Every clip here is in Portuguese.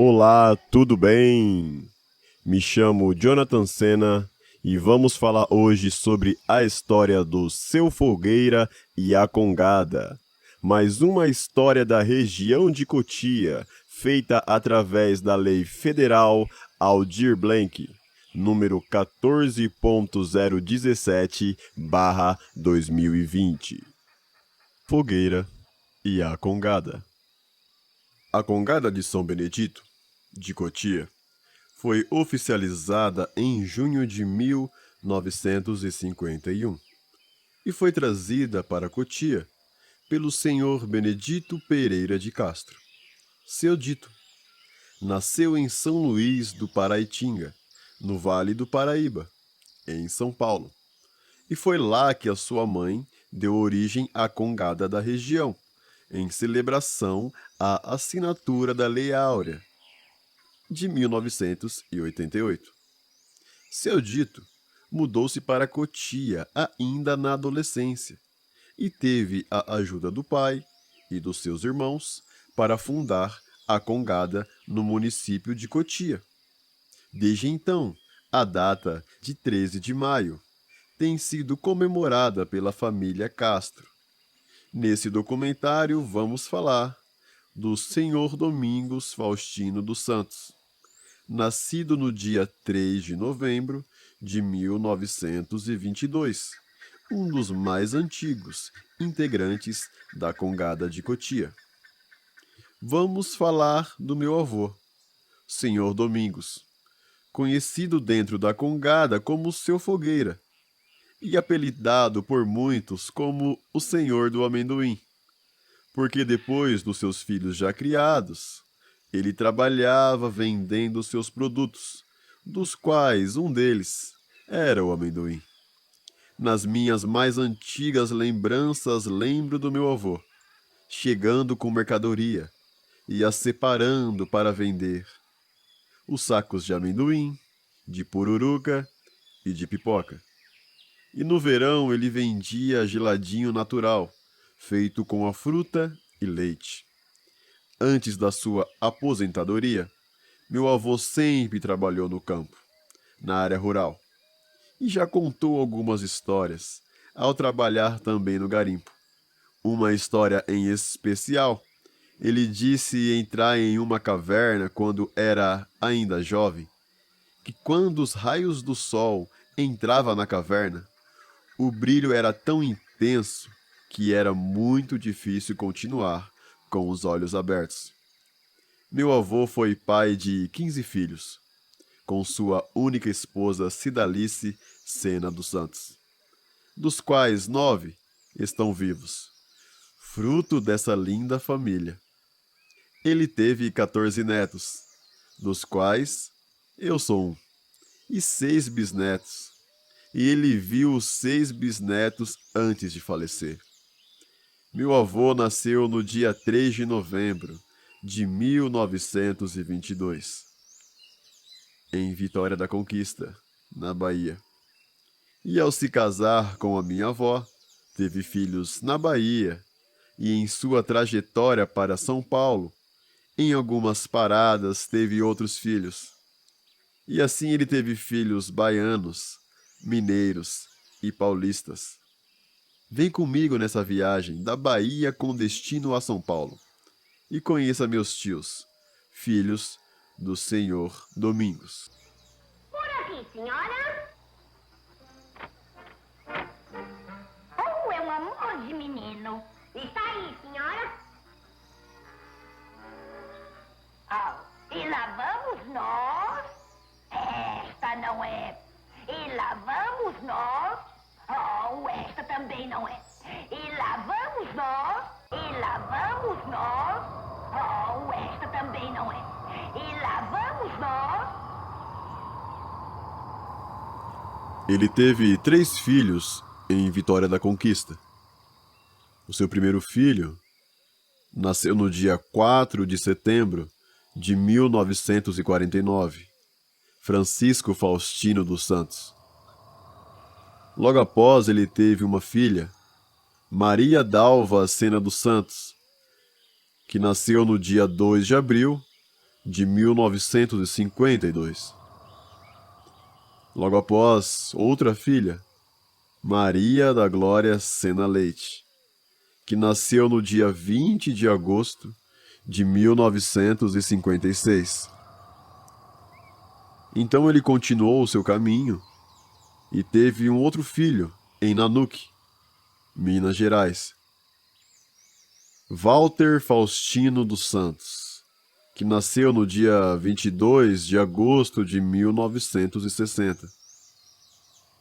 Olá, tudo bem? Me chamo Jonathan Senna e vamos falar hoje sobre a história do Seu Folgueira e a Congada. Mais uma história da região de Cotia, feita através da Lei Federal Aldir Blanc, número 14.017/2020. Folgueira e a Congada. A Congada de São Benedito, de Cotia, foi oficializada em junho de 1951 e foi trazida para Cotia pelo senhor Benedito Pereira de Castro. Seu dito nasceu em São Luís do Paraitinga, no Vale do Paraíba, em São Paulo, e foi lá que a sua mãe deu origem à Congada da região, em celebração à assinatura da Lei Áurea, de 1988. Seu dito mudou-se para Cotia ainda na adolescência e teve a ajuda do pai e dos seus irmãos para fundar a Congada no município de Cotia. Desde então, a data de 13 de maio tem sido comemorada pela família Castro. Nesse documentário vamos falar do Senhor Domingos Faustino dos Santos, nascido no dia 3 de novembro de 1922, um dos mais antigos integrantes da Congada de Cotia. Vamos falar do meu avô, Senhor Domingos, conhecido dentro da Congada como Seu Folgueira, e apelidado por muitos como o Senhor do Amendoim, porque depois dos seus filhos já criados, ele trabalhava vendendo seus produtos, dos quais um deles era o amendoim. Nas minhas mais antigas lembranças lembro do meu avô, chegando com mercadoria e a separando para vender os sacos de amendoim, de pururuca e de pipoca. E no verão ele vendia geladinho natural, feito com a fruta e leite. Antes da sua aposentadoria, meu avô sempre trabalhou no campo, na área rural, e já contou algumas histórias, ao trabalhar também no garimpo. Uma história em especial, ele disse entrar em uma caverna quando era ainda jovem, que quando os raios do sol entravam na caverna, o brilho era tão intenso que era muito difícil continuar com os olhos abertos. Meu avô foi pai de 15 filhos, com sua única esposa Cidalice Sena dos Santos, dos quais 9 estão vivos, fruto dessa linda família. Ele teve 14 netos, dos quais eu sou um, e 6 bisnetos, e ele viu os 6 bisnetos antes de falecer. Meu avô nasceu no dia 3 de novembro de 1922, em Vitória da Conquista, na Bahia. E ao se casar com a minha avó, teve filhos na Bahia e em sua trajetória para São Paulo, em algumas paradas teve outros filhos. E assim ele teve filhos baianos, mineiros e paulistas. Vem comigo nessa viagem da Bahia com destino a São Paulo e conheça meus tios, filhos do Senhor Domingos. Por aqui, senhora. Oh, é um amor de menino. Está aí, senhora. Oh, e lá vamos nós. Esta não é. E lá vamos nós. Oh, esta também não é. E lá vamos nós. E lá vamos nós. Oh, esta também não é. E lá vamos nós. Ele teve 3 filhos em Vitória da Conquista. O seu primeiro filho nasceu no dia 4 de setembro de 1949, Francisco Faustino dos Santos. Logo após, ele teve uma filha, Maria Dalva Sena dos Santos, que nasceu no dia 2 de abril de 1952. Logo após, outra filha, Maria da Glória Sena Leite, que nasceu no dia 20 de agosto de 1956. Então ele continuou o seu caminho e teve um outro filho em Nanuque, Minas Gerais, Walter Faustino dos Santos, que nasceu no dia 22 de agosto de 1960.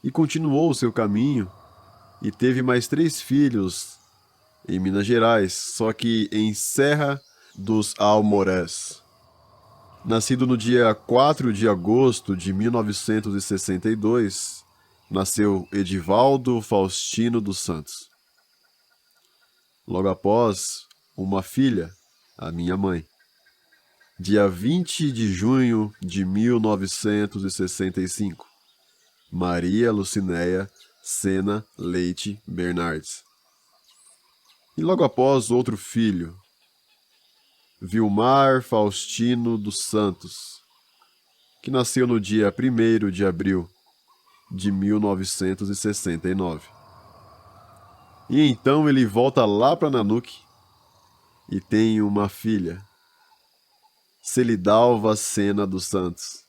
E continuou o seu caminho e teve mais 3 filhos em Minas Gerais, só que em Serra dos Almorés. Nascido no dia 4 de agosto de 1962, nasceu Edivaldo Faustino dos Santos. Logo após, uma filha, a minha mãe. Dia 20 de junho de 1965, Maria Lucinéia Sena Leite Bernardes. E logo após, outro filho, Vilmar Faustino dos Santos, que nasceu no dia 1º de abril de 1969. E então ele volta lá para Nanuque e tem uma filha, Celidalva Sena dos Santos,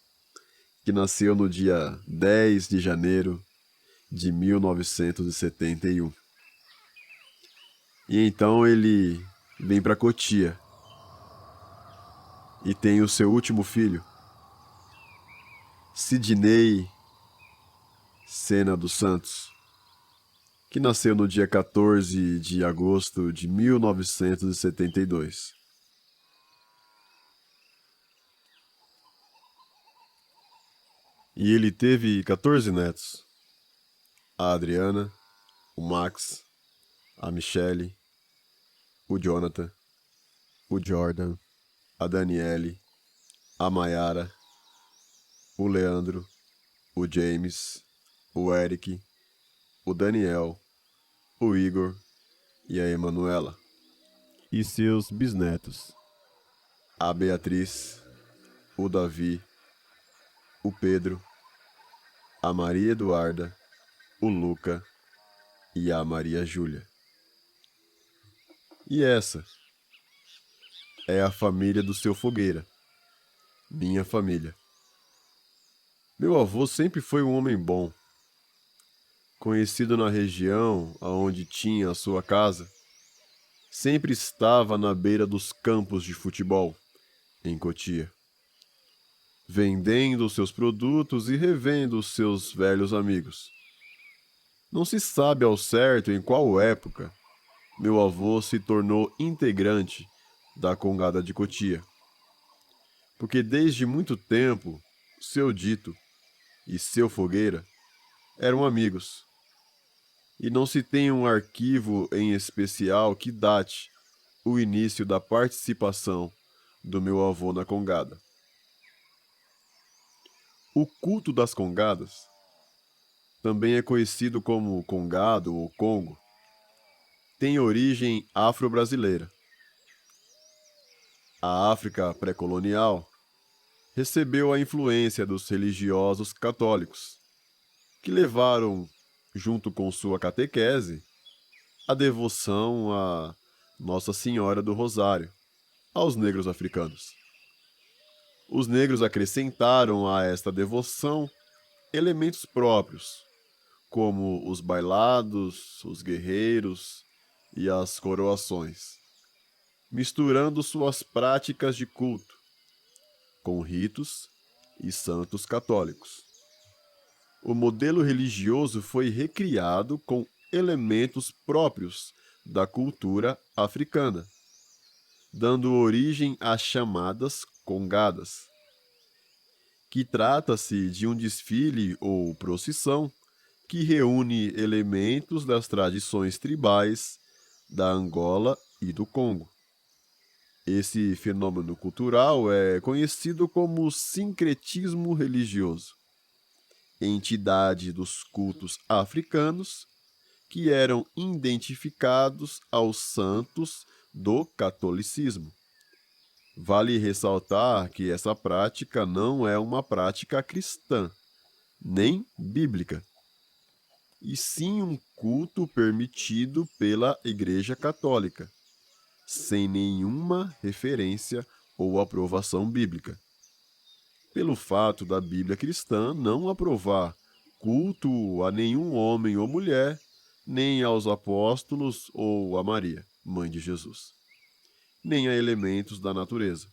que nasceu no dia 10 de janeiro de 1971. E então ele vem para Cotia e tem o seu último filho, Sidney Sena dos Santos, que nasceu no dia 14 de agosto de 1972. E ele teve 14 netos: a Adriana, o Max, a Michele, o Jonathan, o Jordan, a Daniele, a Mayara, o Leandro, o James, o Eric, o Daniel, o Igor e a Emanuela. E seus bisnetos: a Beatriz, o Davi, o Pedro, a Maria Eduarda, o Luca e a Maria Júlia. E essa é a família do seu Fogueira, minha família. Meu avô sempre foi um homem bom. Conhecido na região aonde tinha a sua casa, sempre estava na beira dos campos de futebol, em Cotia, vendendo seus produtos e revendo os seus velhos amigos. Não se sabe ao certo em qual época meu avô se tornou integrante da Congada de Cotia, porque desde muito tempo seu Dito e seu Fogueira eram amigos, e não se tem um arquivo em especial que date o início da participação do meu avô na Congada. O culto das Congadas também é conhecido como Congado ou Congo, tem origem afro-brasileira. A África pré-colonial recebeu a influência dos religiosos católicos, que levaram, junto com sua catequese, a devoção a Nossa Senhora do Rosário aos negros africanos. Os negros acrescentaram a esta devoção elementos próprios, como os bailados, os guerreiros e as coroações, misturando suas práticas de culto com ritos e santos católicos. O modelo religioso foi recriado com elementos próprios da cultura africana, dando origem às chamadas congadas, que trata-se de um desfile ou procissão que reúne elementos das tradições tribais da Angola e do Congo. Esse fenômeno cultural é conhecido como sincretismo religioso, entidade dos cultos africanos que eram identificados aos santos do catolicismo, Vale ressaltar que essa prática não é uma prática cristã, nem bíblica, e sim um culto permitido pela Igreja Católica, sem nenhuma referência ou aprovação bíblica. Pelo fato da Bíblia cristã não aprovar culto a nenhum homem ou mulher, nem aos apóstolos ou a Maria, mãe de Jesus, nem a elementos da natureza.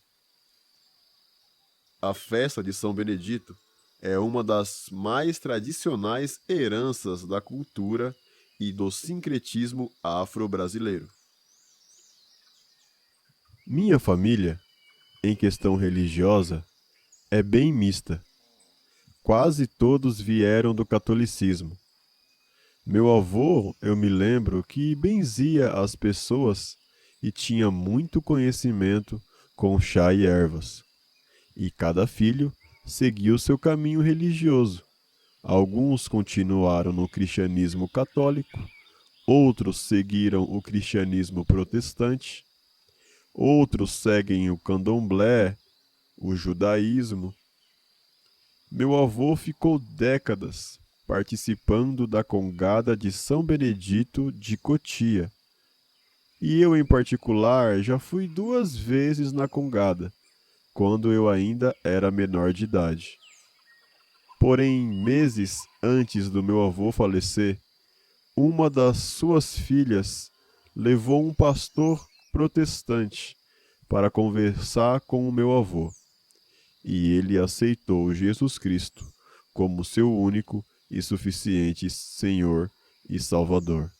A festa de São Benedito é uma das mais tradicionais heranças da cultura e do sincretismo afro-brasileiro. Minha família, em questão religiosa, é bem mista. Quase todos vieram do catolicismo. Meu avô, eu me lembro que benzia as pessoas e tinha muito conhecimento com chá e ervas. E cada filho seguiu seu caminho religioso. Alguns continuaram no cristianismo católico, outros seguiram o cristianismo protestante, outros seguem o candomblé, o judaísmo. Meu avô ficou décadas participando da congada de São Benedito de Cotia. E eu, em particular, já fui 2 vezes na congada, quando eu ainda era menor de idade. Porém, meses antes do meu avô falecer, uma das suas filhas levou um pastor protestante para conversar com o meu avô. E ele aceitou Jesus Cristo como seu único e suficiente Senhor e Salvador.